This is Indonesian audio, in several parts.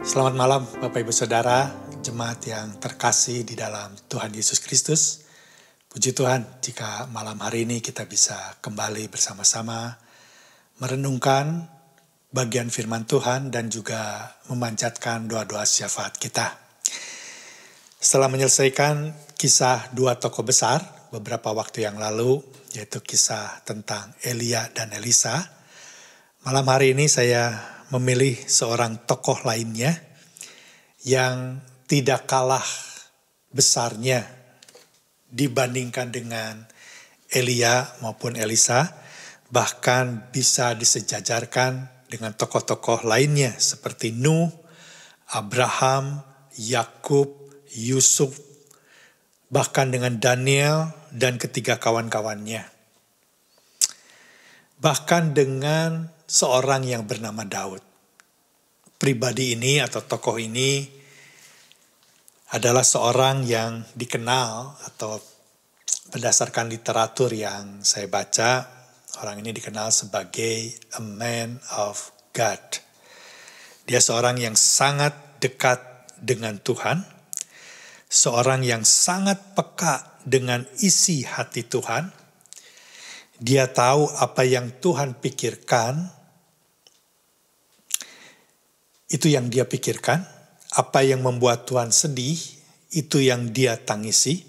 Selamat malam Bapak Ibu Saudara, jemaat yang terkasih di dalam Tuhan Yesus Kristus. Puji Tuhan jika malam hari ini kita bisa kembali bersama-sama merenungkan bagian firman Tuhan dan juga memanjatkan doa-doa syafaat kita. Setelah menyelesaikan kisah dua tokoh besar beberapa waktu yang lalu, yaitu kisah tentang Elia dan Elisa, malam hari ini saya memilih seorang tokoh lainnya yang tidak kalah besarnya dibandingkan dengan Elia maupun Elisa, bahkan bisa disejajarkan dengan tokoh-tokoh lainnya seperti Nuh, Abraham, Yakub, Yusuf, bahkan dengan Daniel dan ketiga kawan-kawannya. Bahkan dengan seorang yang bernama Daud. Pribadi ini atau tokoh ini adalah seorang yang dikenal atau berdasarkan literatur yang saya baca, orang ini dikenal sebagai a man of God. Dia seorang yang sangat dekat dengan Tuhan, seorang yang sangat peka dengan isi hati Tuhan. Dia tahu apa yang Tuhan pikirkan, itu yang dia pikirkan. Apa yang membuat Tuhan sedih, itu yang dia tangisi.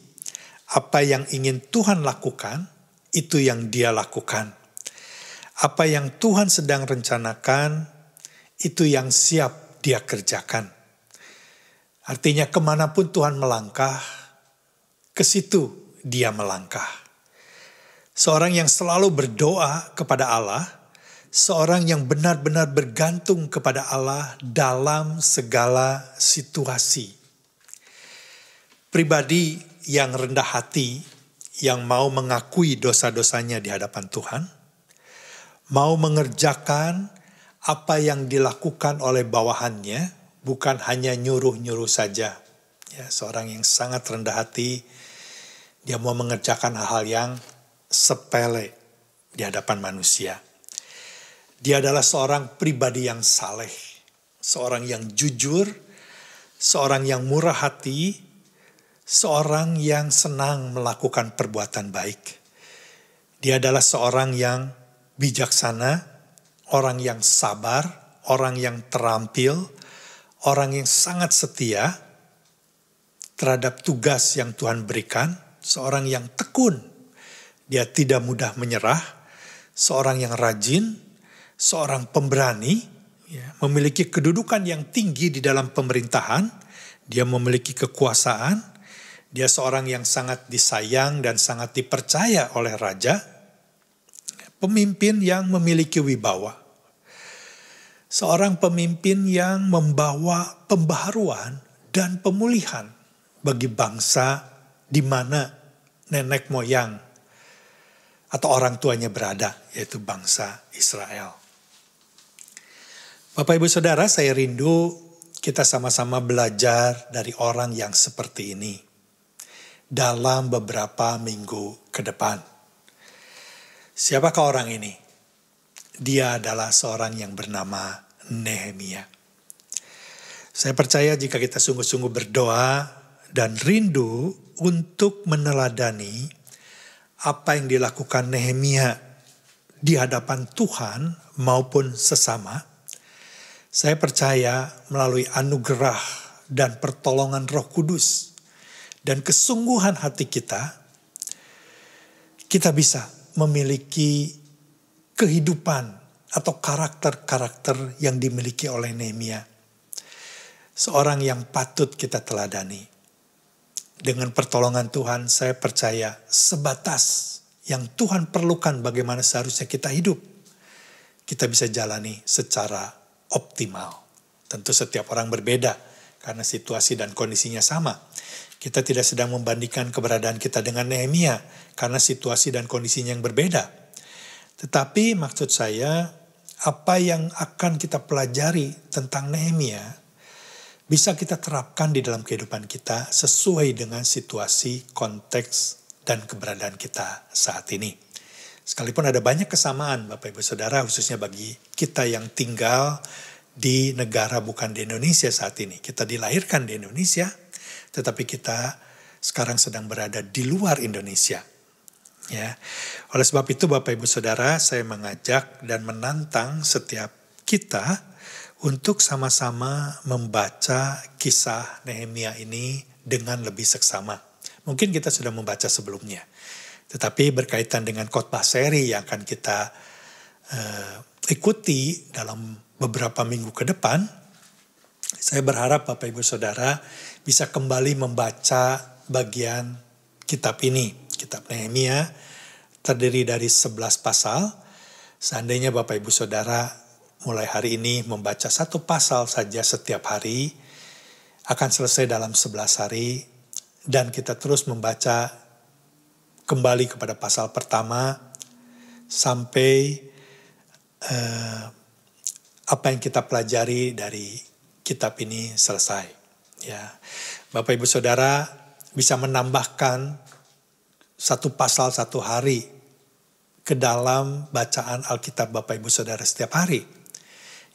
Apa yang ingin Tuhan lakukan, itu yang dia lakukan. Apa yang Tuhan sedang rencanakan, itu yang siap dia kerjakan. Artinya kemanapun Tuhan melangkah, ke situ dia melangkah. Seorang yang selalu berdoa kepada Allah, seorang yang benar-benar bergantung kepada Allah dalam segala situasi. Pribadi yang rendah hati, yang mau mengakui dosa-dosanya di hadapan Tuhan, mau mengerjakan apa yang dilakukan oleh bawahannya, bukan hanya nyuruh-nyuruh saja. Ya, seorang yang sangat rendah hati, dia mau mengerjakan hal-hal yang sepele di hadapan manusia. Dia adalah seorang pribadi yang saleh, seorang yang jujur, seorang yang murah hati, seorang yang senang melakukan perbuatan baik. Dia adalah seorang yang bijaksana, orang yang sabar, orang yang terampil, orang yang sangat setia terhadap tugas yang Tuhan berikan, seorang yang tekun, dia tidak mudah menyerah, seorang yang rajin, seorang pemberani, memiliki kedudukan yang tinggi di dalam pemerintahan, dia memiliki kekuasaan, dia seorang yang sangat disayang dan sangat dipercaya oleh raja, pemimpin yang memiliki wibawa. Seorang pemimpin yang membawa pembaharuan dan pemulihan bagi bangsa di mana nenek moyang atau orang tuanya berada, yaitu bangsa Israel. Bapak Ibu Saudara, saya rindu kita sama-sama belajar dari orang yang seperti ini dalam beberapa minggu ke depan. Siapakah orang ini? Dia adalah seorang yang bernama Nehemia. Saya percaya jika kita sungguh-sungguh berdoa dan rindu untuk meneladani apa yang dilakukan Nehemia di hadapan Tuhan maupun sesama, saya percaya melalui anugerah dan pertolongan Roh Kudus dan kesungguhan hati kita, kita bisa memiliki kehidupan atau karakter-karakter yang dimiliki oleh Nehemia. Seorang yang patut kita teladani. Dengan pertolongan Tuhan, saya percaya sebatas yang Tuhan perlukan bagaimana seharusnya kita hidup, kita bisa jalani secara optimal. Tentu setiap orang berbeda karena situasi dan kondisinya sama. Kita tidak sedang membandingkan keberadaan kita dengan Nehemia karena situasi dan kondisinya yang berbeda. Tetapi maksud saya, apa yang akan kita pelajari tentang Nehemia bisa kita terapkan di dalam kehidupan kita sesuai dengan situasi, konteks, dan keberadaan kita saat ini. Sekalipun ada banyak kesamaan Bapak Ibu Saudara, khususnya bagi kita yang tinggal di negara bukan di Indonesia saat ini. Kita dilahirkan di Indonesia, tetapi kita sekarang sedang berada di luar Indonesia. Ya, oleh sebab itu Bapak Ibu Saudara, saya mengajak dan menantang setiap kita untuk sama-sama membaca kisah Nehemia ini dengan lebih seksama. Mungkin kita sudah membaca sebelumnya, tetapi berkaitan dengan khotbah seri yang akan kita ikuti dalam beberapa minggu ke depan, saya berharap Bapak Ibu Saudara bisa kembali membaca bagian kitab ini. Kitab Nehemia terdiri dari 11 pasal. Seandainya Bapak Ibu Saudara mulai hari ini membaca satu pasal saja setiap hari, akan selesai dalam 11 hari. Dan kita terus membaca kembali kepada pasal pertama sampai apa yang kita pelajari dari kitab ini selesai. Ya, Bapak Ibu Saudara bisa menambahkan satu pasal satu hari ke dalam bacaan Alkitab Bapak Ibu Saudara setiap hari.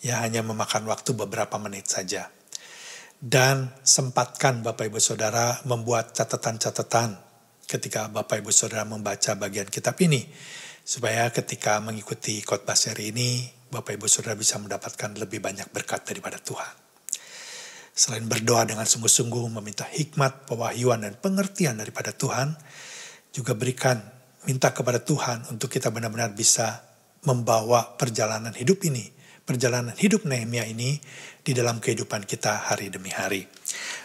Ya, hanya memakan waktu beberapa menit saja. Dan sempatkan Bapak Ibu Saudara membuat catatan-catatan ketika Bapak Ibu Saudara membaca bagian kitab ini. Supaya ketika mengikuti khotbah seri ini, Bapak Ibu Saudara bisa mendapatkan lebih banyak berkat daripada Tuhan. Selain berdoa dengan sungguh-sungguh meminta hikmat, pewahyuan, dan pengertian daripada Tuhan, juga minta kepada Tuhan untuk kita benar-benar bisa membawa perjalanan hidup ini, perjalanan hidup Nehemia ini di dalam kehidupan kita hari demi hari.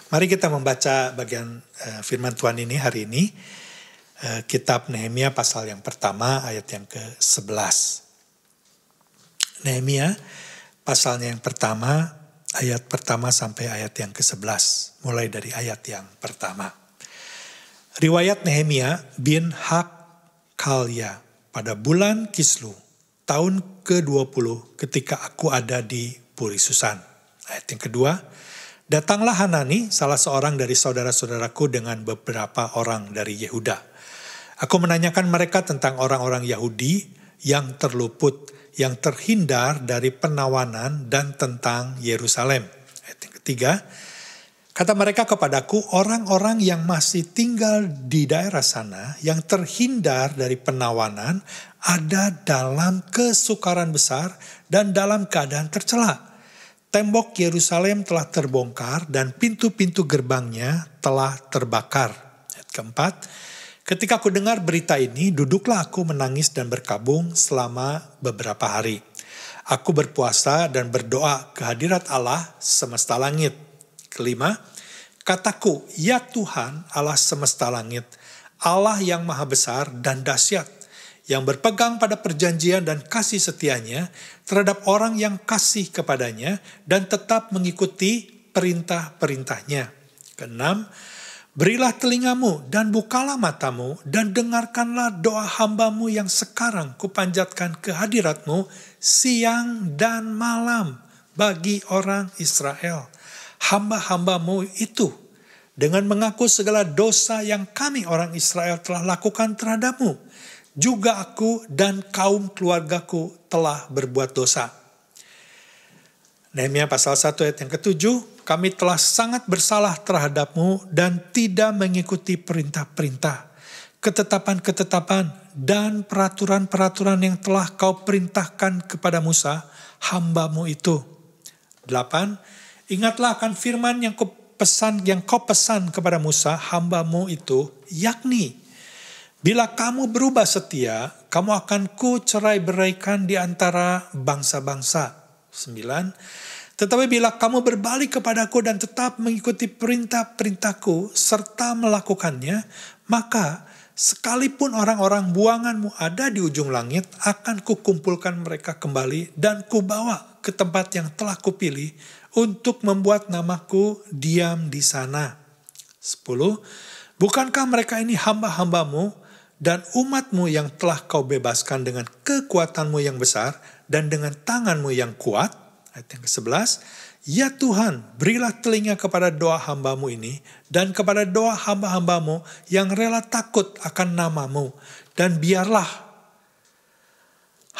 Mari kita membaca bagian firman Tuhan ini hari ini. Kitab Nehemia pasal yang pertama ayat yang ke-11. Nehemia pasalnya yang pertama, ayat pertama sampai ayat yang ke-11. Mulai dari ayat yang pertama. Riwayat Nehemia bin Hakkalya pada bulan Kislu, tahun ke-20 ketika aku ada di Puri Susan. Ayat yang kedua, datanglah Hanani, salah seorang dari saudara-saudaraku dengan beberapa orang dari Yehuda. Aku menanyakan mereka tentang orang-orang Yahudi yang terluput, yang terhindar dari penawanan dan tentang Yerusalem. Ayat yang ketiga, kata mereka kepadaku, orang-orang yang masih tinggal di daerah sana, yang terhindar dari penawanan, ada dalam kesukaran besar dan dalam keadaan tercela. Tembok Yerusalem telah terbongkar dan pintu-pintu gerbangnya telah terbakar. Ayat keempat, ketika aku dengar berita ini, duduklah aku menangis dan berkabung selama beberapa hari. Aku berpuasa dan berdoa ke hadirat Allah semesta langit. Kelima, kataku, ya Tuhan Allah semesta langit, Allah yang maha besar dan dahsyat, yang berpegang pada perjanjian dan kasih setianya terhadap orang yang kasih kepadanya dan tetap mengikuti perintah-perintahnya. Keenam, berilah telingamu dan bukalah matamu dan dengarkanlah doa hambamu yang sekarang kupanjatkan ke hadiratmu siang dan malam bagi orang Israel. Hamba-hambamu itu dengan mengaku segala dosa yang kami orang Israel telah lakukan terhadapmu. Juga aku dan kaum keluargaku telah berbuat dosa. Nehemia pasal 1 ayat yang ke-7, kami telah sangat bersalah terhadapmu dan tidak mengikuti perintah-perintah, ketetapan-ketetapan dan peraturan-peraturan yang telah kau perintahkan kepada Musa, hambamu itu. 8. Ingatlah akan firman yang kau pesan kepada Musa, hambamu itu, yakni, bila kamu berubah setia, kamu akan kucerai-beraikan di antara bangsa-bangsa. 9. Tetapi bila kamu berbalik kepadaku dan tetap mengikuti perintah-perintahku serta melakukannya, maka sekalipun orang-orang buanganmu ada di ujung langit, akan kukumpulkan mereka kembali dan kubawa ke tempat yang telah kupilih untuk membuat namaku diam di sana. 10. Bukankah mereka ini hamba-hambamu dan umatmu yang telah kau bebaskan dengan kekuatanmu yang besar dan dengan tanganmu yang kuat? Ayat yang ke-11. Ya Tuhan, berilah telinga kepada doa hambamu ini dan kepada doa hamba-hambamu yang rela takut akan namamu. Dan biarlah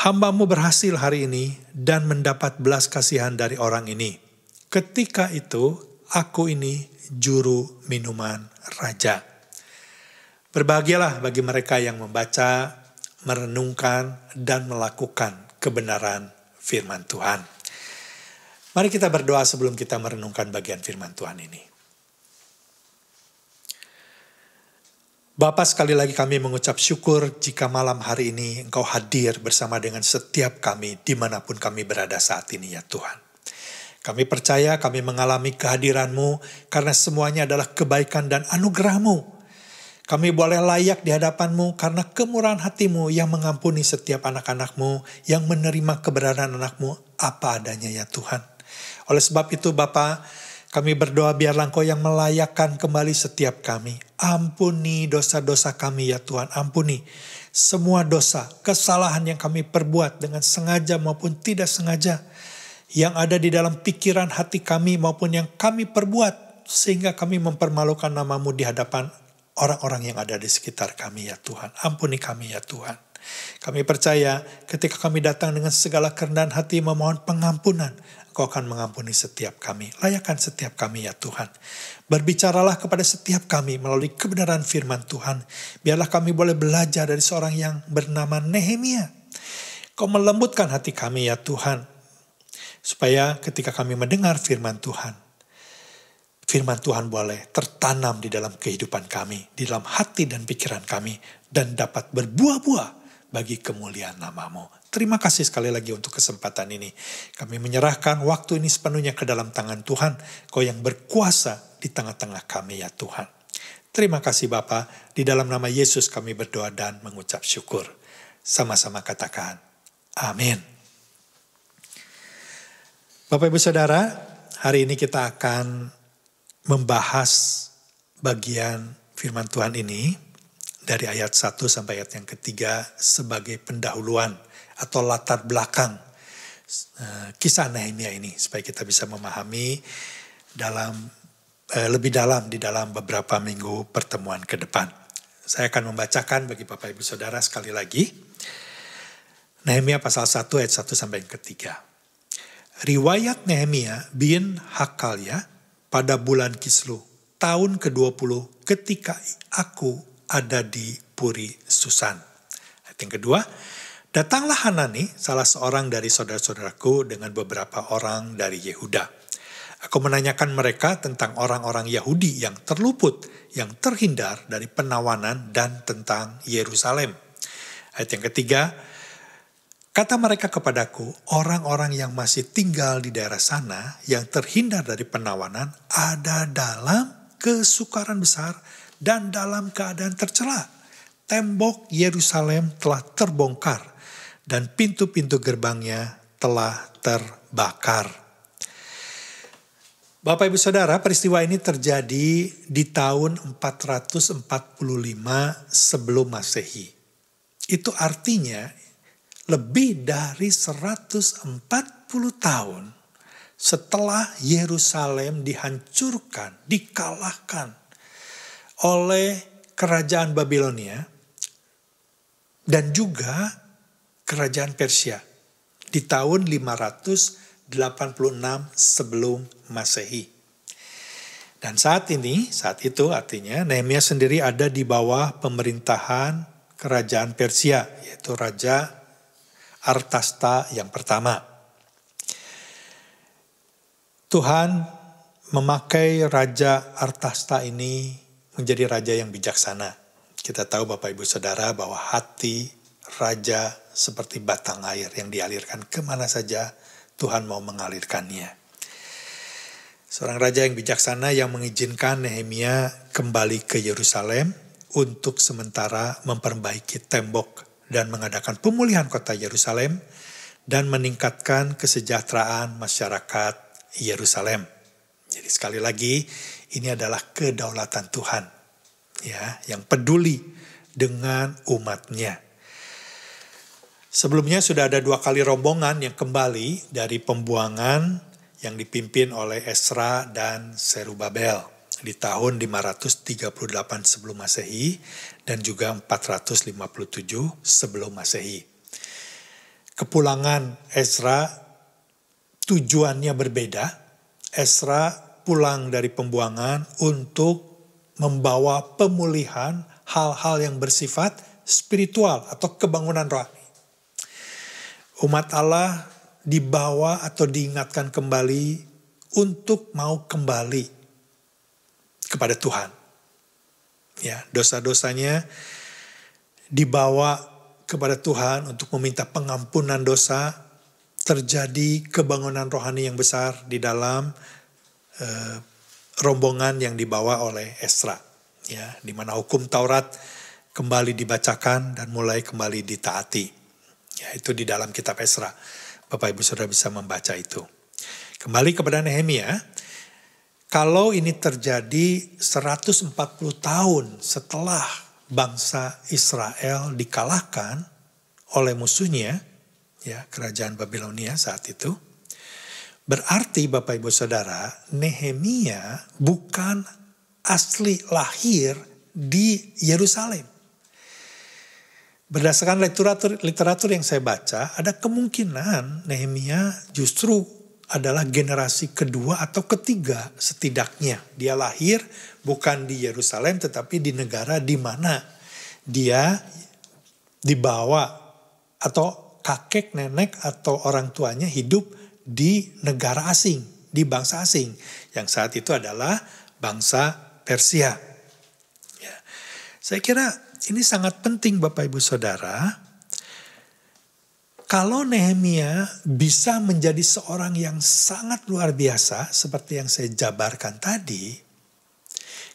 Hambamu berhasil hari ini dan mendapat belas kasihan dari orang ini. Ketika itu, aku ini juru minuman raja. Berbahagialah bagi mereka yang membaca, merenungkan, dan melakukan kebenaran firman Tuhan. Mari kita berdoa sebelum kita merenungkan bagian firman Tuhan ini. Bapa, sekali lagi kami mengucap syukur jika malam hari ini Engkau hadir bersama dengan setiap kami dimanapun kami berada saat ini ya Tuhan. Kami percaya kami mengalami kehadiran-Mu karena semuanya adalah kebaikan dan anugerah-Mu. Kami boleh layak di hadapan-Mu karena kemurahan hati-Mu yang mengampuni setiap anak-anak-Mu, yang menerima keberadaan anak-Mu apa adanya ya Tuhan. Oleh sebab itu Bapa, kami berdoa biarlah Engkau yang melayakkan kembali setiap kami. Ampuni dosa-dosa kami ya Tuhan, ampuni semua dosa, kesalahan yang kami perbuat dengan sengaja maupun tidak sengaja. Yang ada di dalam pikiran hati kami maupun yang kami perbuat. Sehingga kami mempermalukan nama-Mu di hadapan orang-orang yang ada di sekitar kami ya Tuhan. Ampuni kami ya Tuhan. Kami percaya ketika kami datang dengan segala kerendahan hati memohon pengampunan, Engkau akan mengampuni setiap kami. Layakkan setiap kami ya Tuhan. Berbicaralah kepada setiap kami melalui kebenaran firman Tuhan. Biarlah kami boleh belajar dari seorang yang bernama Nehemia. Kau melembutkan hati kami ya Tuhan. Supaya ketika kami mendengar firman Tuhan boleh tertanam di dalam kehidupan kami, di dalam hati dan pikiran kami, dan dapat berbuah-buah bagi kemuliaan nama-Mu. Terima kasih sekali lagi untuk kesempatan ini. Kami menyerahkan waktu ini sepenuhnya ke dalam tangan Tuhan, Kau yang berkuasa di tengah-tengah kami ya Tuhan. Terima kasih Bapa, di dalam nama Yesus kami berdoa dan mengucap syukur. Sama-sama katakan, amin. Bapak Ibu Saudara, hari ini kita akan membahas bagian firman Tuhan ini dari ayat 1 sampai ayat yang ketiga sebagai pendahuluan atau latar belakang kisah Nehemia ini supaya kita bisa memahami lebih dalam di dalam beberapa minggu pertemuan ke depan. Saya akan membacakan bagi Bapak Ibu Saudara sekali lagi Nehemia pasal 1 ayat 1 sampai yang ketiga. Riwayat Nehemia bin Hakalia pada bulan Kislew, tahun ke-20 ketika aku ada di Puri Susan. Ayat yang kedua, datanglah Hanani, salah seorang dari saudara-saudaraku dengan beberapa orang dari Yehuda. Aku menanyakan mereka tentang orang-orang Yahudi yang terluput, yang terhindar dari penawanan dan tentang Yerusalem. Ayat yang ketiga, kata mereka kepadaku, orang-orang yang masih tinggal di daerah sana yang terhindar dari penawanan ada dalam kesukaran besar dan dalam keadaan tercela. Tembok Yerusalem telah terbongkar dan pintu-pintu gerbangnya telah terbakar. Bapak Ibu Saudara, peristiwa ini terjadi di tahun 445 sebelum Masehi. Itu artinya lebih dari 140 tahun setelah Yerusalem dihancurkan, dikalahkan oleh kerajaan Babilonia dan juga kerajaan Persia di tahun 586 sebelum Masehi. Dan saat itu artinya Nehemia sendiri ada di bawah pemerintahan kerajaan Persia, yaitu Raja Artasta yang pertama. Tuhan memakai Raja Artasta ini menjadi raja yang bijaksana. Kita tahu Bapak Ibu Saudara bahwa hati raja seperti batang air yang dialirkan kemana saja Tuhan mau mengalirkannya. Seorang raja yang bijaksana yang mengizinkan Nehemia kembali ke Yerusalem untuk sementara memperbaiki tembok dan mengadakan pemulihan kota Yerusalem dan meningkatkan kesejahteraan masyarakat Yerusalem. Jadi sekali lagi ini adalah kedaulatan Tuhan ya, yang peduli dengan umatnya. Sebelumnya sudah ada 2 kali rombongan yang kembali dari pembuangan yang dipimpin oleh Esra dan Serubabel di tahun 538 sebelum Masehi dan juga 457 sebelum Masehi. kepulangan Ezra tujuannya berbeda. Ezra pulang dari pembuangan untuk membawa pemulihan hal-hal yang bersifat spiritual atau kebangunan rohani. Umat Allah dibawa atau diingatkan kembali untuk mau kembali kepada Tuhan. Ya, dosa-dosanya dibawa kepada Tuhan untuk meminta pengampunan dosa. Terjadi kebangunan rohani yang besar di dalam rombongan yang dibawa oleh Ezra, ya, di mana hukum Taurat kembali dibacakan dan mulai kembali ditaati. Ya, itu di dalam kitab Ezra. Bapak Ibu Saudara bisa membaca itu. Kembali kepada Nehemia, kalau ini terjadi 140 tahun setelah bangsa Israel dikalahkan oleh musuhnya, ya, kerajaan Babilonia saat itu, berarti Bapak Ibu Saudara, Nehemia bukan asli lahir di Yerusalem. Berdasarkan literatur yang saya baca, ada kemungkinan Nehemia justru adalah generasi kedua atau ketiga setidaknya. Dia lahir bukan di Yerusalem tetapi di negara di mana dia dibawa atau kakek, nenek, atau orang tuanya hidup di negara asing, di bangsa asing. Yang saat itu adalah bangsa Persia. Ya. Saya kira ini sangat penting Bapak Ibu Saudara. Kalau Nehemia bisa menjadi seorang yang sangat luar biasa, seperti yang saya jabarkan tadi,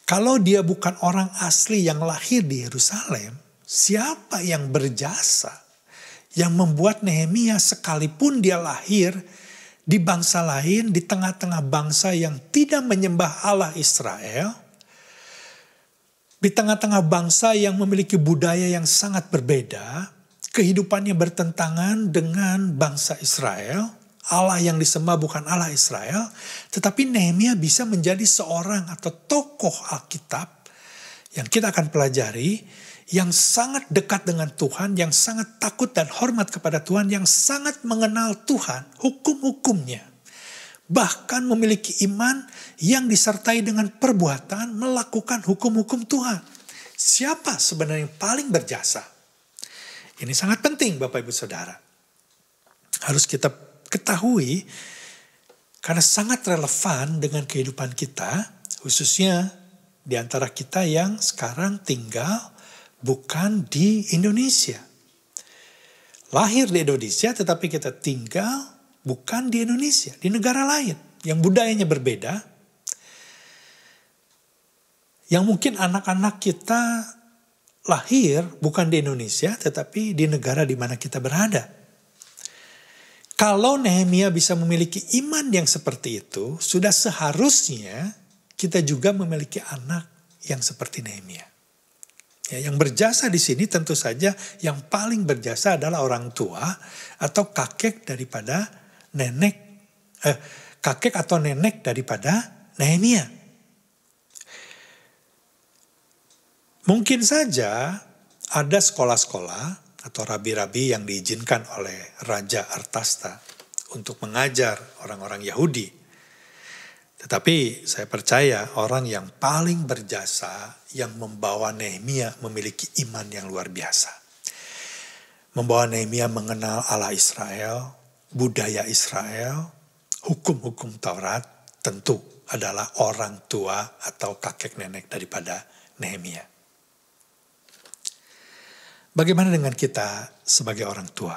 kalau dia bukan orang asli yang lahir di Yerusalem, siapa yang berjasa? Yang membuat Nehemia sekalipun dia lahir di bangsa lain, di tengah-tengah bangsa yang tidak menyembah Allah Israel, di tengah-tengah bangsa yang memiliki budaya yang sangat berbeda, kehidupannya bertentangan dengan bangsa Israel, Allah yang disembah bukan Allah Israel, tetapi Nehemia bisa menjadi seorang atau tokoh Alkitab yang kita akan pelajari, yang sangat dekat dengan Tuhan, yang sangat takut dan hormat kepada Tuhan, yang sangat mengenal Tuhan, hukum-hukumnya. Bahkan memiliki iman yang disertai dengan perbuatan melakukan hukum-hukum Tuhan. Siapa sebenarnya yang paling berjasa? Ini sangat penting Bapak Ibu Saudara. Harus kita ketahui karena sangat relevan dengan kehidupan kita, khususnya di antara kita yang sekarang tinggal bukan di Indonesia. Lahir di Indonesia tetapi kita tinggal bukan di Indonesia, di negara lain yang budayanya berbeda. Yang mungkin anak-anak kita lahir bukan di Indonesia tetapi di negara di mana kita berada. Kalau Nehemia bisa memiliki iman yang seperti itu, sudah seharusnya kita juga memiliki anak yang seperti Nehemia. Ya, yang berjasa di sini tentu saja yang paling berjasa adalah orang tua atau kakek daripada kakek atau nenek daripada Nehemia. Mungkin saja ada sekolah-sekolah atau rabi-rabi yang diizinkan oleh Raja Artasta untuk mengajar orang-orang Yahudi. Tetapi saya percaya orang yang paling berjasa yang membawa Nehemia memiliki iman yang luar biasa. Membawa Nehemia mengenal Allah Israel, budaya Israel, hukum-hukum Taurat, tentu adalah orang tua atau kakek nenek daripada Nehemia. Bagaimana dengan kita sebagai orang tua?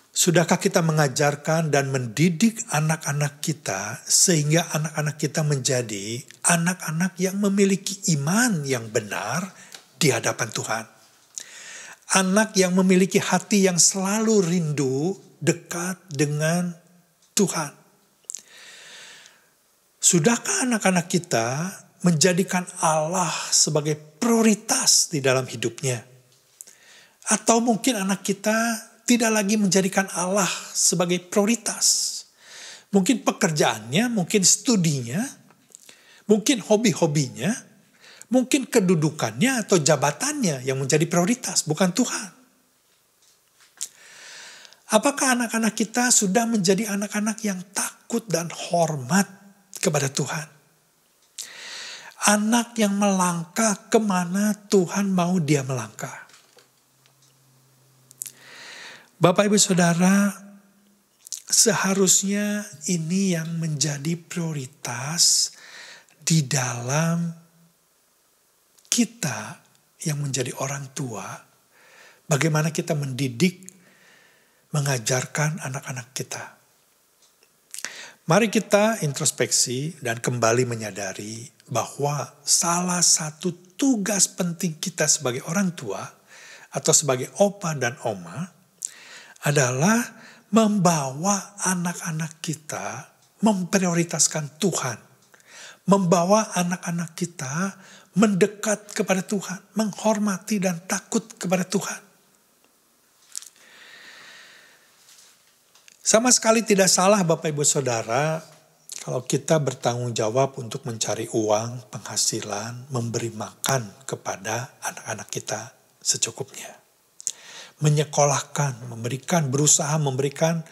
Sudahkah kita mengajarkan dan mendidik anak-anak kita sehingga anak-anak kita menjadi anak-anak yang memiliki iman yang benar di hadapan Tuhan? Anak yang memiliki hati yang selalu rindu dekat dengan Tuhan. Sudahkah anak-anak kita menjadikan Allah sebagai prioritas di dalam hidupnya? Atau mungkin anak kita tidak lagi menjadikan Allah sebagai prioritas. Mungkin pekerjaannya, mungkin studinya, mungkin hobi-hobinya, mungkin kedudukannya atau jabatannya yang menjadi prioritas, bukan Tuhan. Apakah anak-anak kita sudah menjadi anak-anak yang takut dan hormat kepada Tuhan? Anak yang melangkah kemana Tuhan mau dia melangkah. Bapak Ibu Saudara, seharusnya ini yang menjadi prioritas di dalam kita yang menjadi orang tua. Bagaimana kita mendidik, mengajarkan anak-anak kita. Mari kita introspeksi dan kembali menyadari bahwa salah satu tugas penting kita sebagai orang tua atau sebagai opa dan oma adalah membawa anak-anak kita memprioritaskan Tuhan. Membawa anak-anak kita mendekat kepada Tuhan, menghormati dan takut kepada Tuhan. Sama sekali tidak salah Bapak Ibu Saudara kalau kita bertanggung jawab untuk mencari uang, penghasilan, memberi makan kepada anak-anak kita secukupnya. Menyekolahkan, berusaha memberikan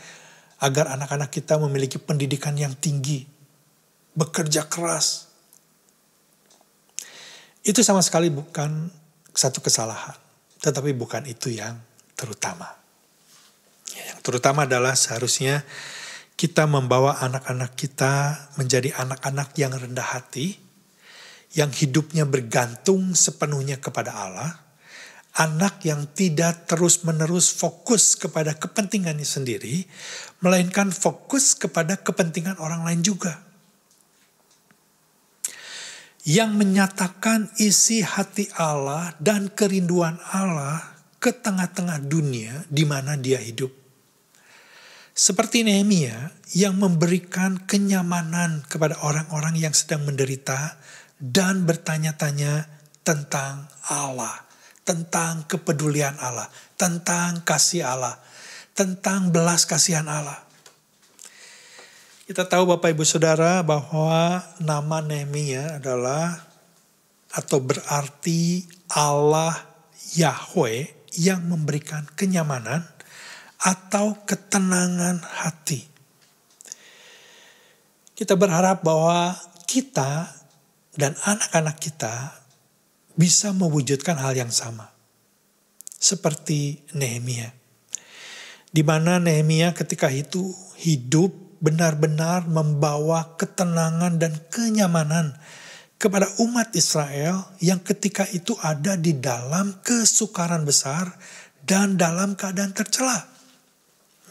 agar anak-anak kita memiliki pendidikan yang tinggi, bekerja keras. Itu sama sekali bukan satu kesalahan, tetapi bukan itu yang terutama. Yang terutama adalah seharusnya kita membawa anak-anak kita menjadi anak-anak yang rendah hati, yang hidupnya bergantung sepenuhnya kepada Allah, anak yang tidak terus-menerus fokus kepada kepentingannya sendiri, melainkan fokus kepada kepentingan orang lain juga. Yang menyatakan isi hati Allah dan kerinduan Allah ke tengah-tengah dunia di mana dia hidup. Seperti Nehemia yang memberikan kenyamanan kepada orang-orang yang sedang menderita dan bertanya-tanya tentang Allah, tentang kepedulian Allah, tentang kasih Allah, tentang belas kasihan Allah. Kita tahu Bapak Ibu Saudara bahwa nama Nehemia adalah atau berarti Allah Yahweh yang memberikan kenyamanan atau ketenangan hati. Kita berharap bahwa kita dan anak-anak kita bisa mewujudkan hal yang sama. Seperti Nehemia. Di mana Nehemia ketika itu hidup benar-benar membawa ketenangan dan kenyamanan kepada umat Israel yang ketika itu ada di dalam kesukaran besar dan dalam keadaan tercela.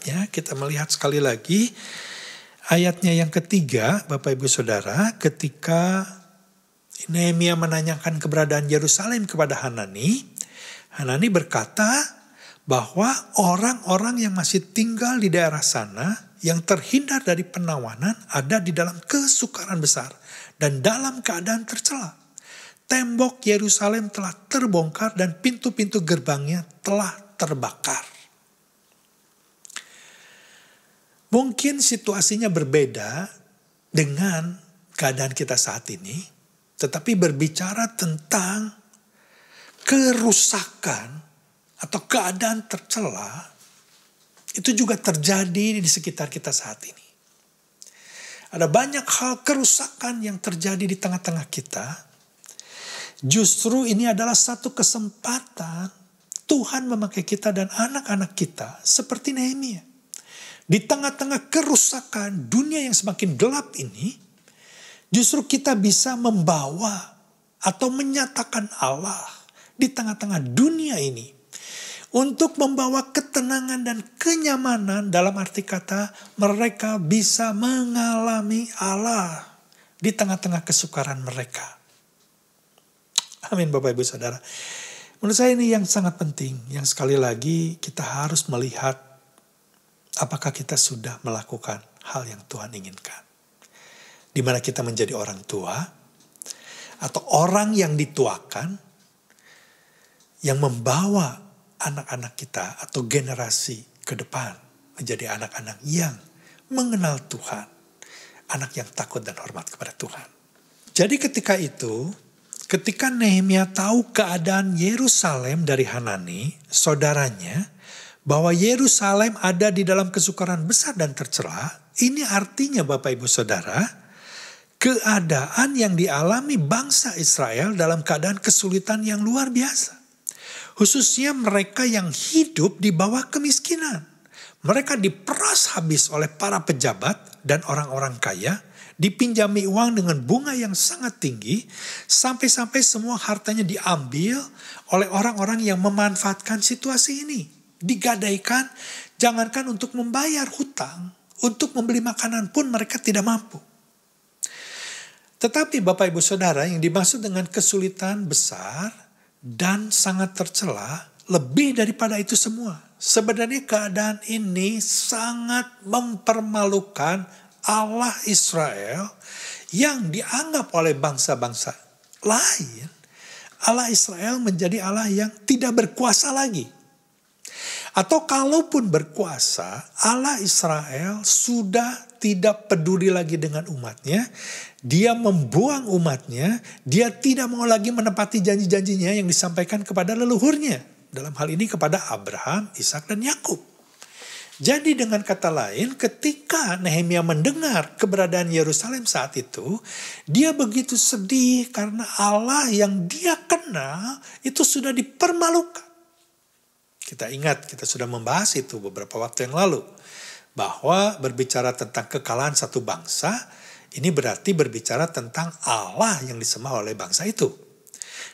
Ya, kita melihat sekali lagi ayatnya yang ketiga, Bapak Ibu Saudara, ketika Nehemia menanyakan keberadaan Yerusalem kepada Hanani, Hanani berkata bahwa orang-orang yang masih tinggal di daerah sana yang terhindar dari penawanan ada di dalam kesukaran besar dan dalam keadaan tercela. Tembok Yerusalem telah terbongkar dan pintu-pintu gerbangnya telah terbakar. Mungkin situasinya berbeda dengan keadaan kita saat ini, tetapi berbicara tentang kerusakan atau keadaan tercela, itu juga terjadi di sekitar kita saat ini. Ada banyak hal kerusakan yang terjadi di tengah-tengah kita. Justru ini adalah satu kesempatan Tuhan memakai kita dan anak-anak kita seperti Nehemia. Di tengah-tengah kerusakan dunia yang semakin gelap ini, justru kita bisa membawa atau menyatakan Allah di tengah-tengah dunia ini. Untuk membawa ketenangan dan kenyamanan, dalam arti kata mereka bisa mengalami Allah di tengah-tengah kesukaran mereka. Amin Bapak Ibu Saudara. Menurut saya ini yang sangat penting, yang sekali lagi kita harus melihat apakah kita sudah melakukan hal yang Tuhan inginkan. Di mana kita menjadi orang tua atau orang yang dituakan yang membawa anak-anak kita atau generasi ke depan menjadi anak-anak yang mengenal Tuhan, anak yang takut dan hormat kepada Tuhan. Jadi ketika Nehemia tahu keadaan Yerusalem dari Hanani, saudaranya, bahwa Yerusalem ada di dalam kesukaran besar dan tercela, ini artinya Bapak Ibu Saudara, keadaan yang dialami bangsa Israel dalam keadaan kesulitan yang luar biasa. Khususnya mereka yang hidup di bawah kemiskinan. Mereka diperas habis oleh para pejabat dan orang-orang kaya, dipinjami uang dengan bunga yang sangat tinggi, sampai-sampai semua hartanya diambil oleh orang-orang yang memanfaatkan situasi ini. Digadaikan, jangankan untuk membayar hutang, untuk membeli makanan pun mereka tidak mampu. Tetapi Bapak Ibu Saudara, yang dimaksud dengan kesulitan besar dan sangat tercela, lebih daripada itu semua. Sebenarnya keadaan ini sangat mempermalukan Allah Israel yang dianggap oleh bangsa-bangsa lain. Allah Israel menjadi Allah yang tidak berkuasa lagi. Atau kalaupun berkuasa, Allah Israel sudah tidak peduli lagi dengan umatnya. Dia membuang umatnya. Dia tidak mau lagi menepati janji-janjinya yang disampaikan kepada leluhurnya. Dalam hal ini kepada Abraham, Ishak dan Yakub. Jadi dengan kata lain, ketika Nehemia mendengar keberadaan Yerusalem saat itu, dia begitu sedih karena Allah yang dia kenal itu sudah dipermalukan. Kita ingat, kita sudah membahas itu beberapa waktu yang lalu. Bahwa berbicara tentang kekalahan satu bangsa, ini berarti berbicara tentang Allah yang disembah oleh bangsa itu.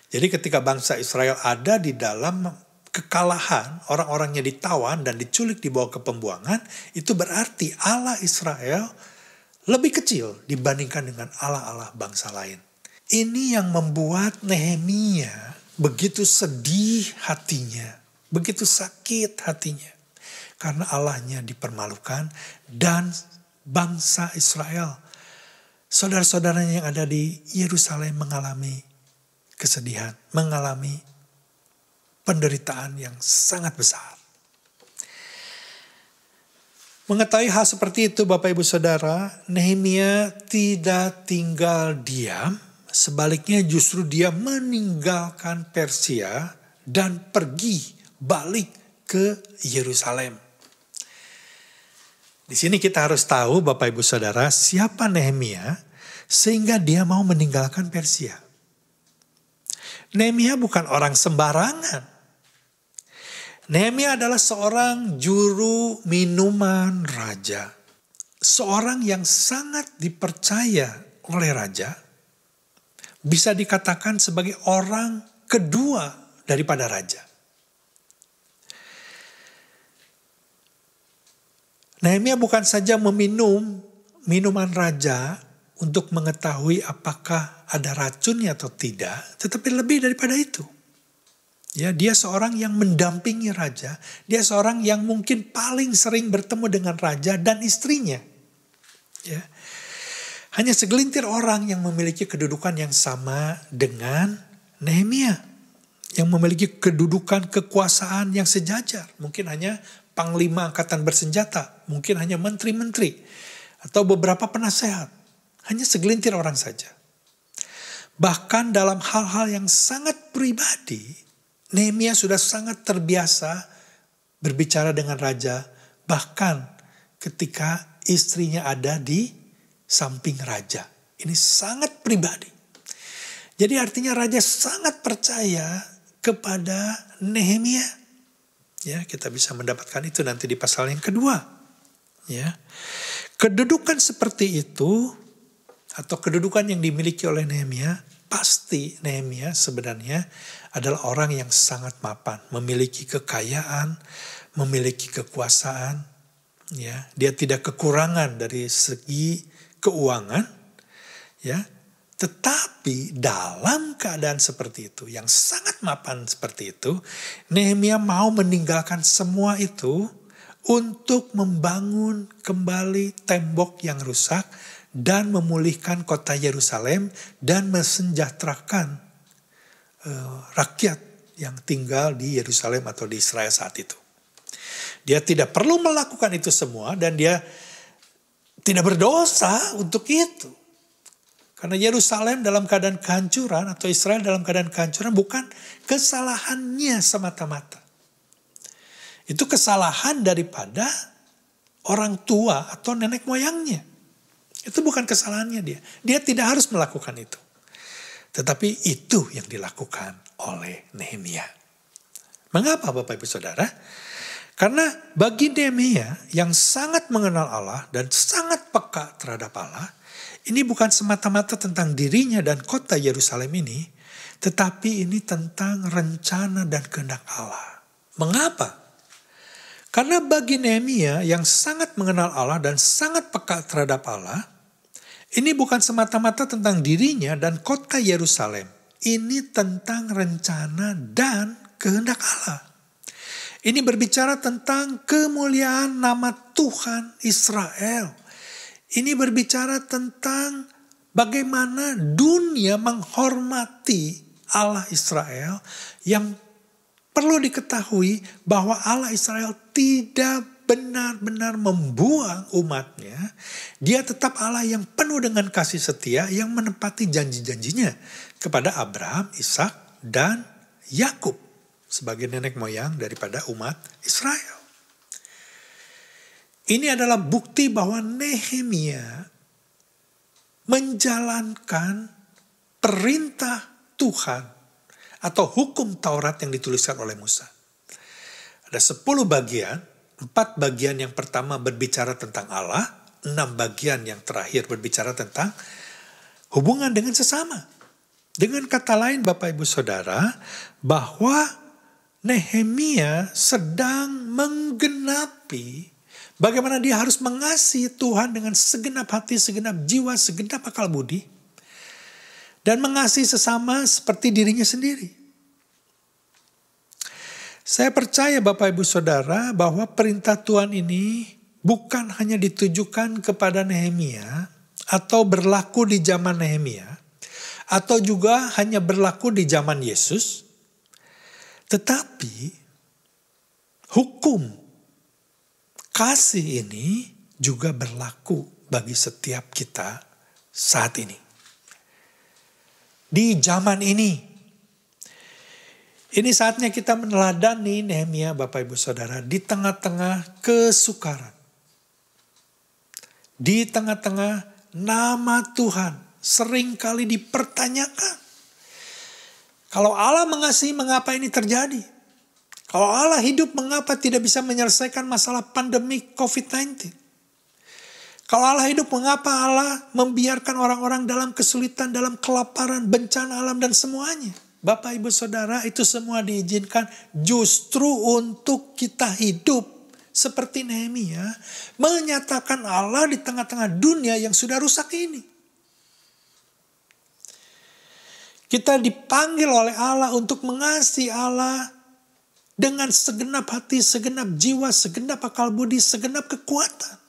Jadi ketika bangsa Israel ada di dalam kekalahan, orang-orangnya ditawan dan diculik dibawa ke pembuangan, itu berarti Allah Israel lebih kecil dibandingkan dengan Allah-Allah bangsa lain. Ini yang membuat Nehemia begitu sedih hatinya. Begitu sakit hatinya. Karena Allahnya dipermalukan dan bangsa Israel, saudara-saudaranya yang ada di Yerusalem mengalami kesedihan, mengalami penderitaan yang sangat besar. Mengetahui hal seperti itu Bapak Ibu Saudara, Nehemia tidak tinggal diam, sebaliknya justru dia meninggalkan Persia dan pergi balik ke Yerusalem. Di sini kita harus tahu Bapak Ibu Saudara, siapa Nehemia sehingga dia mau meninggalkan Persia. Nehemia bukan orang sembarangan. Nehemia adalah seorang juru minuman raja. Seorang yang sangat dipercaya oleh raja. Bisa dikatakan sebagai orang kedua daripada raja. Nehemia bukan saja meminum minuman raja untuk mengetahui apakah ada racunnya atau tidak, tetapi lebih daripada itu. Ya, dia seorang yang mendampingi raja, dia seorang yang mungkin paling sering bertemu dengan raja dan istrinya. Ya. Hanya segelintir orang yang memiliki kedudukan yang sama dengan Nehemia, yang memiliki kedudukan kekuasaan yang sejajar, mungkin hanya panglima angkatan bersenjata, mungkin hanya menteri-menteri, atau beberapa penasehat. Hanya segelintir orang saja. Bahkan dalam hal-hal yang sangat pribadi, Nehemia sudah sangat terbiasa berbicara dengan raja, bahkan ketika istrinya ada di samping raja. Ini sangat pribadi. Jadi artinya raja sangat percaya kepada Nehemia. Ya, kita bisa mendapatkan itu nanti di pasal yang kedua. Ya. Kedudukan seperti itu atau kedudukan yang dimiliki oleh Nehemia, pasti Nehemia sebenarnya adalah orang yang sangat mapan, memiliki kekayaan, memiliki kekuasaan, ya. Dia tidak kekurangan dari segi keuangan, ya. Tetapi dalam keadaan seperti itu, yang sangat mapan seperti itu, Nehemia mau meninggalkan semua itu untuk membangun kembali tembok yang rusak dan memulihkan kota Yerusalem dan mensejahterakan rakyat yang tinggal di Yerusalem atau di Israel saat itu. Dia tidak perlu melakukan itu semua dan dia tidak berdosa untuk itu. Karena Yerusalem dalam keadaan kehancuran atau Israel dalam keadaan kehancuran bukan kesalahannya semata-mata. Itu kesalahan daripada orang tua atau nenek moyangnya. Itu bukan kesalahannya dia. Dia tidak harus melakukan itu. Tetapi itu yang dilakukan oleh Nehemia. Mengapa Bapak Ibu Saudara? Karena bagi Nehemia yang sangat mengenal Allah dan sangat peka terhadap Allah, ini bukan semata-mata tentang dirinya dan kota Yerusalem ini, tetapi ini tentang rencana dan kehendak Allah. Mengapa? Karena bagi Nehemia yang sangat mengenal Allah dan sangat peka terhadap Allah, ini bukan semata-mata tentang dirinya dan kota Yerusalem. Ini tentang rencana dan kehendak Allah. Ini berbicara tentang kemuliaan nama Tuhan Israel. Ini berbicara tentang bagaimana dunia menghormati Allah Israel, yang perlu diketahui bahwa Allah Israel tidak benar-benar membuang umatnya. Dia tetap Allah yang penuh dengan kasih setia, yang menepati janji-janjinya kepada Abraham, Ishak, dan Yakub sebagai nenek moyang daripada umat Israel. Ini adalah bukti bahwa Nehemia menjalankan perintah Tuhan atau hukum Taurat yang dituliskan oleh Musa. Ada 10 bagian, 4 bagian yang pertama berbicara tentang Allah, 6 bagian yang terakhir berbicara tentang hubungan dengan sesama. Dengan kata lain Bapak Ibu Saudara, bahwa Nehemia sedang menggenapi bagaimana dia harus mengasihi Tuhan dengan segenap hati, segenap jiwa, segenap akal budi. Dan mengasihi sesama seperti dirinya sendiri. Saya percaya Bapak Ibu Saudara bahwa perintah Tuhan ini bukan hanya ditujukan kepada Nehemia atau berlaku di zaman Nehemia atau juga hanya berlaku di zaman Yesus. Tetapi hukum kasih ini juga berlaku bagi setiap kita saat ini. Di zaman ini. Ini saatnya kita meneladani Nehemia Bapak Ibu Saudara di tengah-tengah kesukaran. Di tengah-tengah nama Tuhan seringkali dipertanyakan. Kalau Allah mengasihi, mengapa ini terjadi? Kalau Allah hidup, mengapa tidak bisa menyelesaikan masalah pandemi COVID-19? Kalau Allah hidup, mengapa Allah membiarkan orang-orang dalam kesulitan, dalam kelaparan, bencana alam, dan semuanya? Bapak, Ibu, Saudara, itu semua diizinkan justru untuk kita hidup seperti Nehemia, menyatakan Allah di tengah-tengah dunia yang sudah rusak ini. Kita dipanggil oleh Allah untuk mengasihi Allah dengan segenap hati, segenap jiwa, segenap akal budi, segenap kekuatan.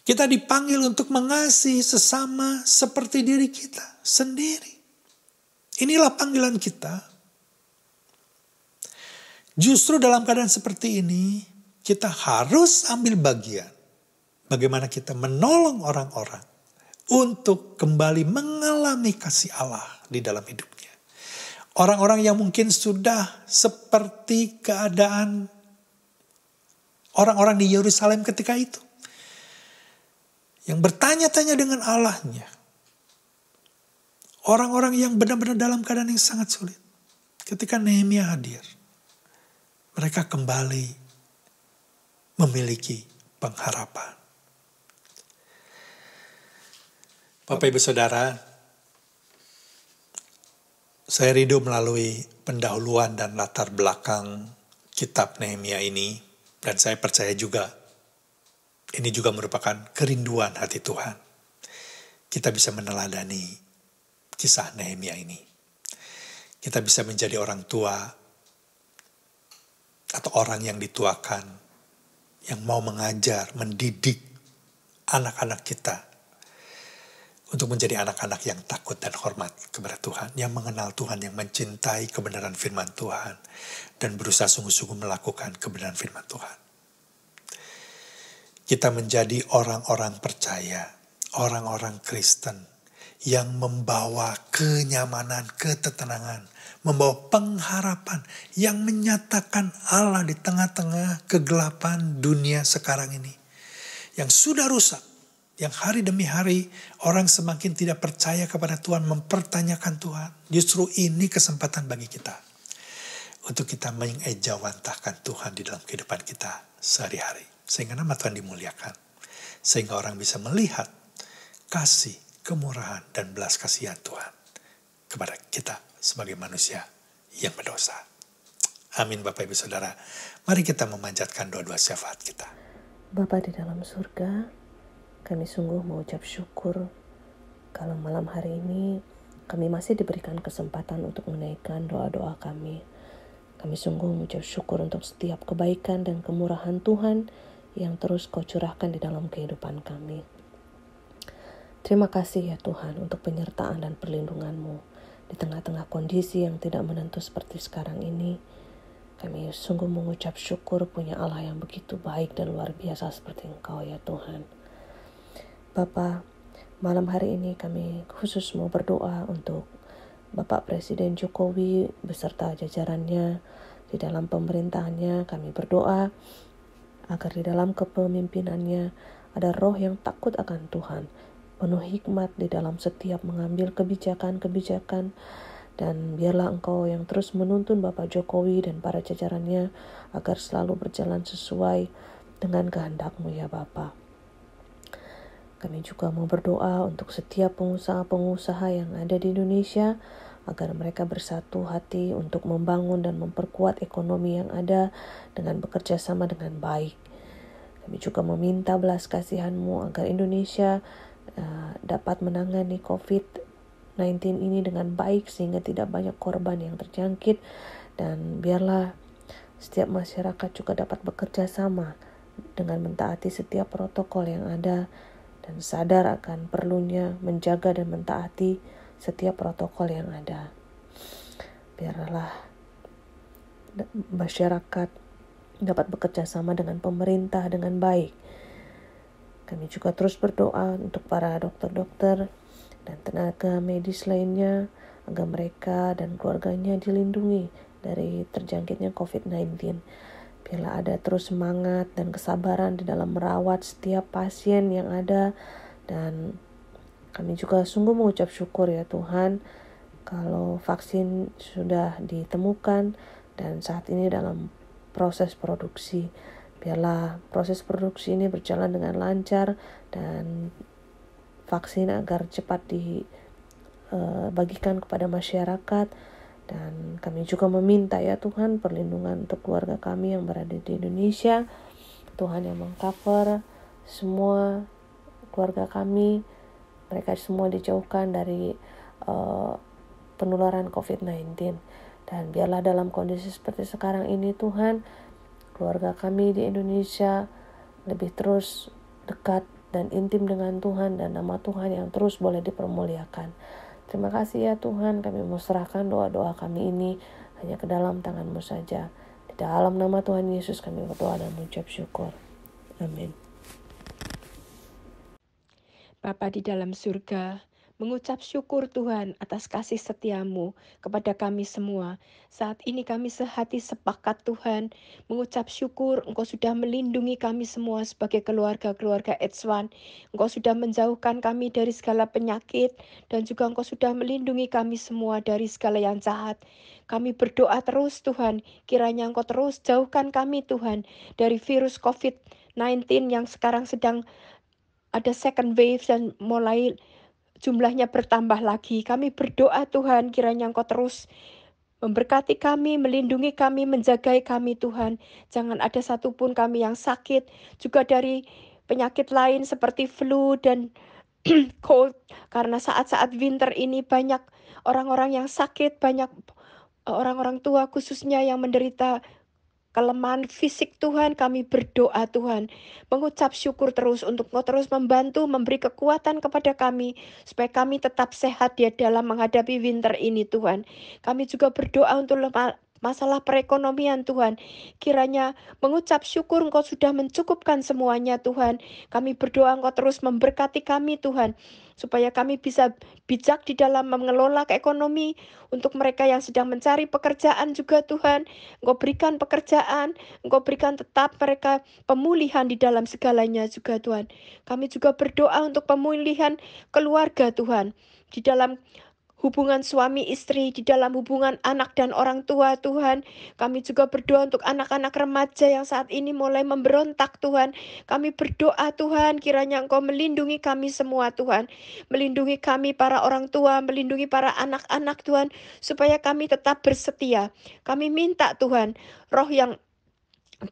Kita dipanggil untuk mengasihi sesama seperti diri kita sendiri. Inilah panggilan kita. Justru dalam keadaan seperti ini, kita harus ambil bagian. Bagaimana kita menolong orang-orang untuk kembali mengalami kasih Allah di dalam hidupnya. Orang-orang yang mungkin sudah seperti keadaan orang-orang di Yerusalem ketika itu. Yang bertanya-tanya dengan Allahnya. Orang-orang yang benar-benar dalam keadaan yang sangat sulit. Ketika Nehemia hadir, mereka kembali memiliki pengharapan. Bapak Ibu Saudara, saya rindu melalui pendahuluan dan latar belakang kitab Nehemia ini, dan saya percaya juga ini juga merupakan kerinduan hati Tuhan. Kita bisa meneladani kisah Nehemia ini. Kita bisa menjadi orang tua atau orang yang dituakan, yang mau mengajar, mendidik anak-anak kita untuk menjadi anak-anak yang takut dan hormat kepada Tuhan, yang mengenal Tuhan, yang mencintai kebenaran firman Tuhan, dan berusaha sungguh-sungguh melakukan kebenaran firman Tuhan. Kita menjadi orang-orang percaya, orang-orang Kristen, yang membawa kenyamanan, ketenangan, membawa pengharapan, yang menyatakan Allah di tengah-tengah kegelapan dunia sekarang ini. Yang sudah rusak, yang hari demi hari orang semakin tidak percaya kepada Tuhan, mempertanyakan Tuhan. Justru ini kesempatan bagi kita untuk kita mengejawantahkan Tuhan di dalam kehidupan kita sehari-hari. Sehingga nama Tuhan dimuliakan. Sehingga orang bisa melihat kasih, kemurahan, dan belas kasihan Tuhan kepada kita sebagai manusia yang berdosa. Amin Bapak Ibu Saudara. Mari kita memanjatkan doa-doa syafaat kita. Bapa di dalam surga, kami sungguh mengucap syukur kalau malam hari ini kami masih diberikan kesempatan untuk menaikkan doa-doa kami. Kami sungguh mengucap syukur untuk setiap kebaikan dan kemurahan Tuhan yang terus Kau curahkan di dalam kehidupan kami. Terima kasih ya Tuhan untuk penyertaan dan perlindungan-Mu di tengah-tengah kondisi yang tidak menentu seperti sekarang ini. Kami sungguh mengucap syukur punya Allah yang begitu baik dan luar biasa seperti Engkau ya Tuhan. Bapa, malam hari ini kami khusus mau berdoa untuk Bapak Presiden Jokowi beserta jajarannya di dalam pemerintahannya. Kami berdoa agar di dalam kepemimpinannya ada roh yang takut akan Tuhan, penuh hikmat di dalam setiap mengambil kebijakan-kebijakan, dan biarlah Engkau yang terus menuntun Bapak Jokowi dan para jajarannya agar selalu berjalan sesuai dengan kehendak-Mu ya Bapa. Kami juga mau berdoa untuk setiap pengusaha-pengusaha yang ada di Indonesia agar mereka bersatu hati untuk membangun dan memperkuat ekonomi yang ada dengan bekerja sama dengan baik. Kami juga meminta belas kasihan-Mu agar Indonesia dapat menangani COVID-19 ini dengan baik sehingga tidak banyak korban yang terjangkit, dan biarlah setiap masyarakat juga dapat bekerja sama dengan mentaati setiap protokol yang ada dan sadar akan perlunya menjaga dan mentaati setiap protokol yang ada. Biarlah masyarakat dapat bekerja sama dengan pemerintah dengan baik. Kami juga terus berdoa untuk para dokter-dokter dan tenaga medis lainnya agar mereka dan keluarganya dilindungi dari terjangkitnya COVID-19. Biarlah ada terus semangat dan kesabaran di dalam merawat setiap pasien yang ada, dan kami juga sungguh mengucap syukur ya Tuhan kalau vaksin sudah ditemukan dan saat ini dalam proses produksi. Biarlah proses produksi ini berjalan dengan lancar dan vaksin agar cepat dibagikan kepada masyarakat. Dan kami juga meminta ya Tuhan perlindungan untuk keluarga kami yang berada di Indonesia. Tuhan yang mengcover semua keluarga kami, mereka semua dijauhkan dari penularan COVID-19. Dan biarlah dalam kondisi seperti sekarang ini Tuhan, keluarga kami di Indonesia lebih terus dekat dan intim dengan Tuhan, dan nama Tuhan yang terus boleh dipermuliakan. Terima kasih ya Tuhan, kami mau serahkan doa-doa kami ini hanya ke dalam tangan-Mu saja. Di dalam nama Tuhan Yesus kami berdoa dan mengucap syukur. Amin. Bapa di dalam surga, mengucap syukur Tuhan atas kasih setia-Mu kepada kami semua. Saat ini kami sehati sepakat Tuhan, mengucap syukur Engkau sudah melindungi kami semua sebagai keluarga-keluarga Edzwan. Engkau sudah menjauhkan kami dari segala penyakit, dan juga Engkau sudah melindungi kami semua dari segala yang jahat. Kami berdoa terus Tuhan, kiranya Engkau terus jauhkan kami Tuhan dari virus COVID-19 yang sekarang sedang ada second wave dan mulai jumlahnya bertambah lagi. Kami berdoa Tuhan, kiranya Engkau terus memberkati kami, melindungi kami, menjagai kami Tuhan. Jangan ada satupun kami yang sakit, juga dari penyakit lain seperti flu dan cold. Karena saat-saat winter ini banyak orang-orang yang sakit, banyak orang-orang tua khususnya yang menderita kelemahan fisik Tuhan. Kami berdoa Tuhan, mengucap syukur terus untuk Engkau terus membantu, memberi kekuatan kepada kami, supaya kami tetap sehat di dalam menghadapi winter ini Tuhan. Kami juga berdoa untuk masalah perekonomian Tuhan. Kiranya mengucap syukur Engkau sudah mencukupkan semuanya Tuhan. Kami berdoa Engkau terus memberkati kami Tuhan. supaya kami bisa bijak di dalam mengelola ekonomi untuk mereka yang sedang mencari pekerjaan juga Tuhan. Engkau berikan pekerjaan, Engkau berikan tetap mereka pemulihan di dalam segalanya juga Tuhan. Kami juga berdoa untuk pemulihan keluarga Tuhan, di dalam hubungan suami istri, di dalam hubungan anak dan orang tua Tuhan. Kami juga berdoa untuk anak-anak remaja yang saat ini mulai memberontak Tuhan. Kami berdoa Tuhan, kiranya Engkau melindungi kami semua Tuhan. Melindungi kami para orang tua, melindungi para anak-anak Tuhan, supaya kami tetap bersetia. Kami minta Tuhan, roh yang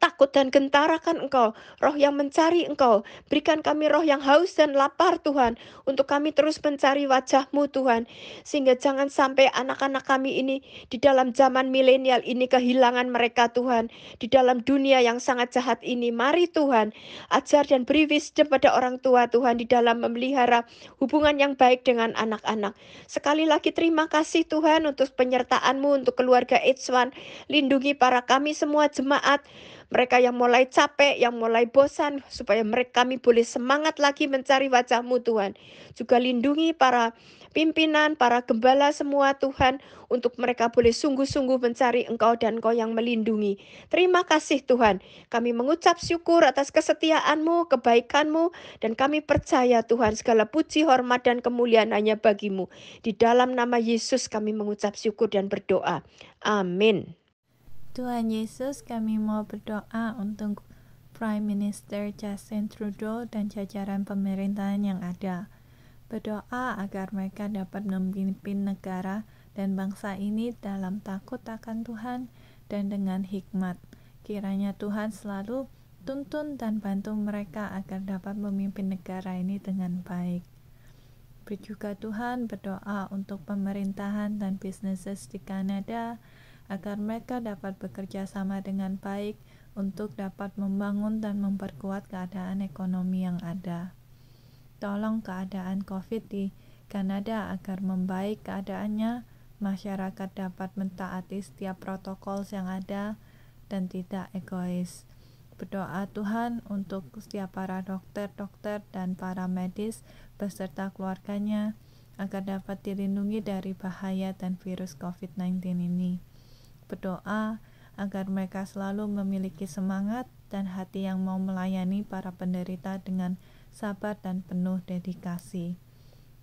takut dan gentarakan Engkau, roh yang mencari Engkau. Berikan kami roh yang haus dan lapar Tuhan, untuk kami terus mencari wajah-Mu Tuhan. Sehingga jangan sampai anak-anak kami ini di dalam zaman milenial ini kehilangan mereka Tuhan. Di dalam dunia yang sangat jahat ini, mari Tuhan, ajar dan beri wisdom pada orang tua Tuhan di dalam memelihara hubungan yang baik dengan anak-anak. Sekali lagi terima kasih Tuhan untuk penyertaan-Mu untuk keluarga H1. Lindungi para kami semua jemaat, mereka yang mulai capek, yang mulai bosan, supaya kami boleh semangat lagi mencari wajah-Mu Tuhan. Juga lindungi para pimpinan, para gembala semua Tuhan, untuk mereka boleh sungguh-sungguh mencari Engkau dan Engkau yang melindungi. Terima kasih Tuhan, kami mengucap syukur atas kesetiaan-Mu, kebaikan-Mu, dan kami percaya Tuhan segala puji, hormat, dan kemuliaan hanya bagi-Mu. Di dalam nama Yesus kami mengucap syukur dan berdoa. Amin. Tuhan Yesus, kami mau berdoa untuk Prime Minister Justin Trudeau dan jajaran pemerintahan yang ada. Berdoa agar mereka dapat memimpin negara dan bangsa ini dalam takut akan Tuhan dan dengan hikmat. Kiranya Tuhan selalu tuntun dan bantu mereka agar dapat memimpin negara ini dengan baik. Juga Tuhan berdoa untuk pemerintahan dan businesses di Kanada, agar mereka dapat bekerja sama dengan baik untuk dapat membangun dan memperkuat keadaan ekonomi yang ada. Tolong keadaan COVID di Kanada agar membaik keadaannya, masyarakat dapat mentaati setiap protokol yang ada dan tidak egois. Berdoa Tuhan untuk setiap para dokter dan para medis beserta keluarganya agar dapat dilindungi dari bahaya dan virus COVID-19 ini. Berdoa agar mereka selalu memiliki semangat dan hati yang mau melayani para penderita dengan sabar dan penuh dedikasi.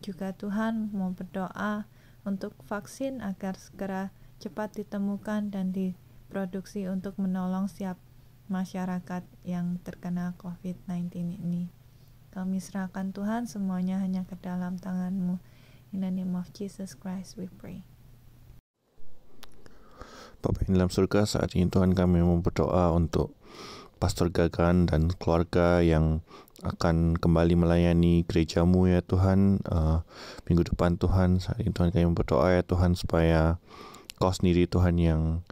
Juga Tuhan mau berdoa untuk vaksin agar segera cepat ditemukan dan diproduksi untuk menolong setiap masyarakat yang terkena COVID-19 ini. Kami serahkan Tuhan semuanya hanya ke dalam tangan-Mu. In the name of Jesus Christ we pray. Bapa yang dalam surga, saat ini Tuhan kami mau berdoa untuk Pastor Gagan dan keluarga yang akan kembali melayani gereja-Mu ya Tuhan, minggu depan Tuhan. Saat ini Tuhan kami berdoa ya Tuhan, supaya Kau sendiri Tuhan yang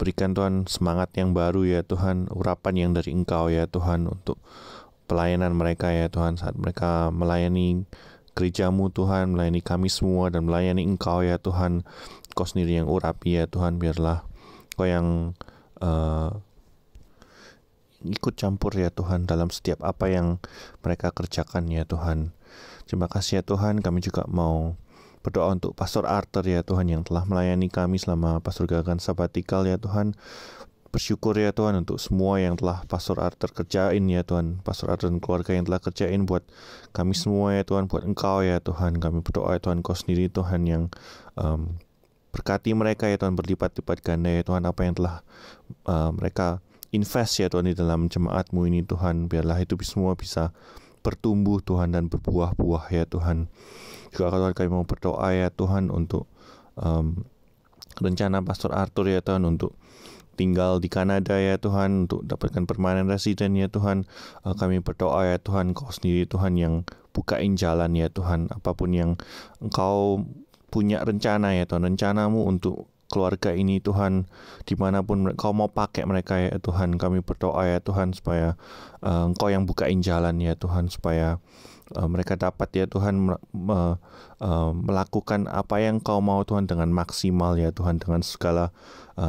berikan Tuhan semangat yang baru ya Tuhan, urapan yang dari Engkau ya Tuhan untuk pelayanan mereka ya Tuhan, saat mereka melayani gereja-Mu Tuhan, melayani kami semua dan melayani Engkau ya Tuhan. Kau sendiri yang urapi ya Tuhan, biarlah Kau yang ikut campur ya Tuhan dalam setiap apa yang mereka kerjakan ya Tuhan. Terima kasih ya Tuhan. Kami juga mau berdoa untuk Pastor Arthur ya Tuhan, yang telah melayani kami selama Pastor Gagan sabatikal ya Tuhan. Bersyukur ya Tuhan untuk semua yang telah Pastor Arthur kerjain ya Tuhan, Pastor Arthur dan keluarga yang telah kerjain buat kami semua ya Tuhan, buat Engkau ya Tuhan. Kami berdoa ya Tuhan, Kau sendiri Tuhan yang berkati mereka ya Tuhan, berlipat-lipat ganda ya Tuhan apa yang telah mereka invest ya Tuhan di dalam jemaat-Mu ini Tuhan. Biarlah itu semua bisa bertumbuh Tuhan dan berbuah-buah ya Tuhan. Juga Tuhan kami mau berdoa ya Tuhan untuk rencana Pastor Arthur ya Tuhan untuk tinggal di Kanada ya Tuhan, untuk dapatkan permanent resident ya Tuhan. Kami berdoa ya Tuhan, Kau sendiri Tuhan yang bukain jalan ya Tuhan, apapun yang Engkau punya rencana ya Tuhan, rencana-Mu untuk keluarga ini Tuhan, dimanapun Kau mau pakai mereka ya Tuhan. Kami berdoa ya Tuhan supaya Engkau yang bukain jalan ya Tuhan, supaya mereka dapat ya Tuhan melakukan apa yang Kau mau Tuhan dengan maksimal ya Tuhan, dengan segala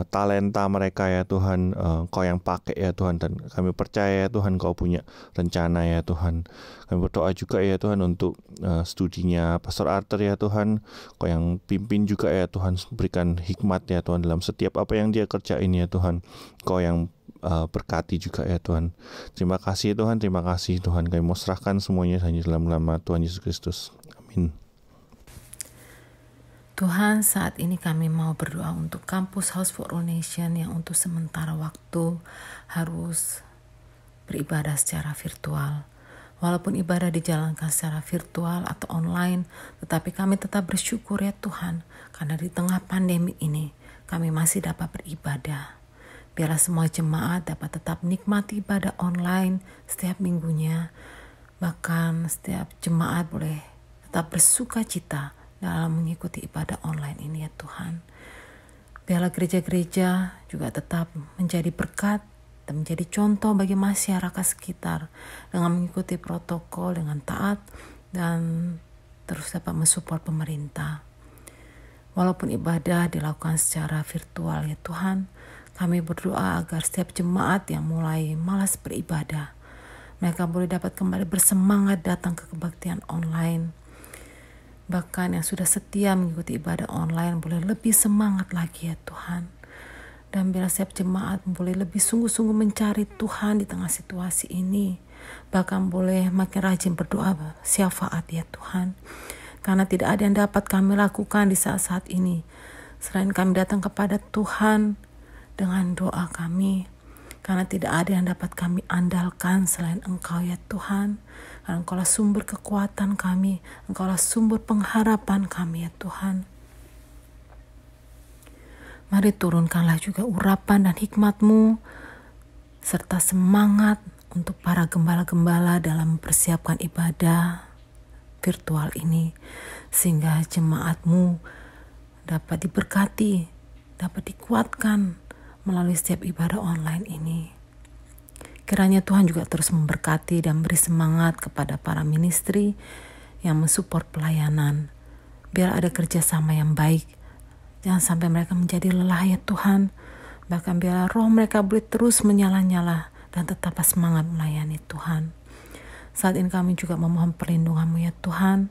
talenta mereka ya Tuhan, Kau yang pakai ya Tuhan, dan kami percaya ya Tuhan Kau punya rencana ya Tuhan. Kami berdoa juga ya Tuhan untuk studinya Pastor Arthur ya Tuhan, Kau yang pimpin juga ya Tuhan, berikan hikmat ya Tuhan dalam setiap apa yang dia kerjain ya Tuhan, Kau yang berkati juga ya Tuhan. Terima kasih Tuhan, terima kasih Tuhan. Kami mau serahkan semuanya hanya dalam nama Tuhan Yesus Kristus. Amin. Tuhan, saat ini kami mau berdoa untuk Kampus House for All Nation yang untuk sementara waktu harus beribadah secara virtual. Walaupun ibadah dijalankan secara virtual atau online, tetapi kami tetap bersyukur ya Tuhan, karena di tengah pandemi ini kami masih dapat beribadah. Biarlah semua jemaat dapat tetap nikmati ibadah online setiap minggunya. Bahkan setiap jemaat boleh tetap bersuka cita dalam mengikuti ibadah online ini ya Tuhan. Biarlah gereja-gereja juga tetap menjadi berkat dan menjadi contoh bagi masyarakat sekitar dengan mengikuti protokol dengan taat dan terus dapat mensupport pemerintah. Walaupun ibadah dilakukan secara virtual ya Tuhan, kami berdoa agar setiap jemaat yang mulai malas beribadah, mereka boleh dapat kembali bersemangat datang ke kebaktian online. Bahkan yang sudah setia mengikuti ibadah online boleh lebih semangat lagi ya Tuhan. Dan biar setiap jemaat boleh lebih sungguh-sungguh mencari Tuhan di tengah situasi ini. Bahkan boleh makin rajin berdoa syafaat ya Tuhan. Karena tidak ada yang dapat kami lakukan di saat-saat ini selain kami datang kepada Tuhan dengan doa kami, karena tidak ada yang dapat kami andalkan selain Engkau ya Tuhan. Karena Engkaulah sumber kekuatan kami, Engkaulah sumber pengharapan kami ya Tuhan. Mari turunkanlah juga urapan dan hikmat-Mu serta semangat untuk para gembala-gembala dalam mempersiapkan ibadah virtual ini, sehingga jemaat-Mu dapat diberkati, dapat dikuatkan melalui setiap ibadah online ini. Kiranya Tuhan juga terus memberkati dan beri semangat kepada para ministry yang mensupport pelayanan. Biar ada kerjasama yang baik. Jangan sampai mereka menjadi lelah ya Tuhan. Bahkan biar roh mereka boleh terus menyala-nyala dan tetap semangat melayani Tuhan. Saat ini kami juga memohon perlindungan-Mu ya Tuhan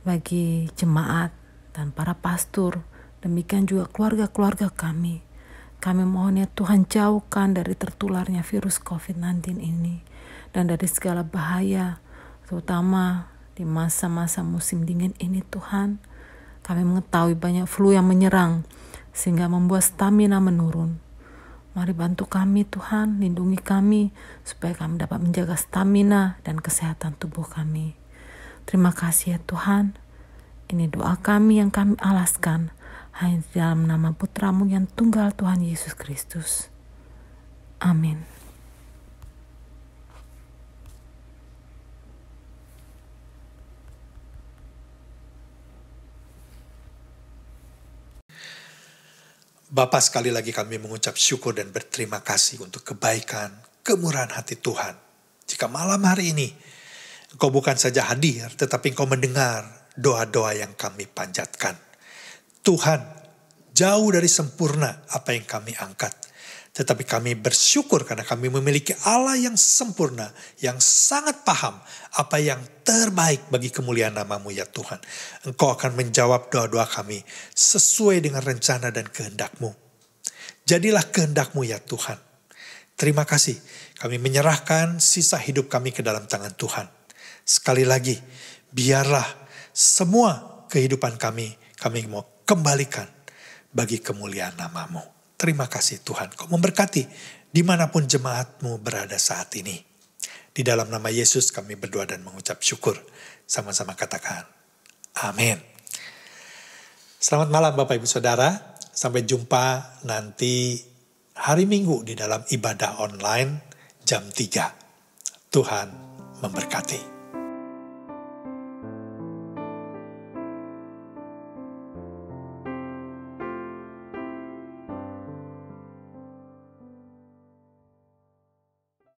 bagi jemaat dan para pastor. Demikian juga keluarga-keluarga kami. Kami mohon ya Tuhan, jauhkan dari tertularnya virus COVID-19 ini dan dari segala bahaya, terutama di masa-masa musim dingin ini Tuhan. Kami mengetahui banyak flu yang menyerang sehingga membuat stamina menurun. Mari bantu kami Tuhan, lindungi kami supaya kami dapat menjaga stamina dan kesehatan tubuh kami. Terima kasih ya Tuhan. Ini doa kami yang kami alaskan hanya dalam nama Putra-Mu yang tunggal Tuhan Yesus Kristus. Amin. Bapa, sekali lagi kami mengucap syukur dan berterima kasih untuk kebaikan, kemurahan hati Tuhan. Jika malam hari ini Engkau bukan saja hadir, tetapi Engkau mendengar doa-doa yang kami panjatkan. Tuhan, jauh dari sempurna apa yang kami angkat. Tetapi kami bersyukur karena kami memiliki Allah yang sempurna, yang sangat paham apa yang terbaik bagi kemuliaan nama-Mu ya Tuhan. Engkau akan menjawab doa-doa kami sesuai dengan rencana dan kehendak-Mu. Jadilah kehendak-Mu ya Tuhan. Terima kasih, kami menyerahkan sisa hidup kami ke dalam tangan Tuhan. Sekali lagi, biarlah semua kehidupan kami mau kembalikan bagi kemuliaan nama-Mu. Terima kasih Tuhan, Kau memberkati dimanapun jemaat-Mu berada saat ini. Di dalam nama Yesus kami berdoa dan mengucap syukur. Sama-sama katakan, amin. Selamat malam Bapak Ibu Saudara. Sampai jumpa nanti hari Minggu di dalam ibadah online jam 3. Tuhan memberkati.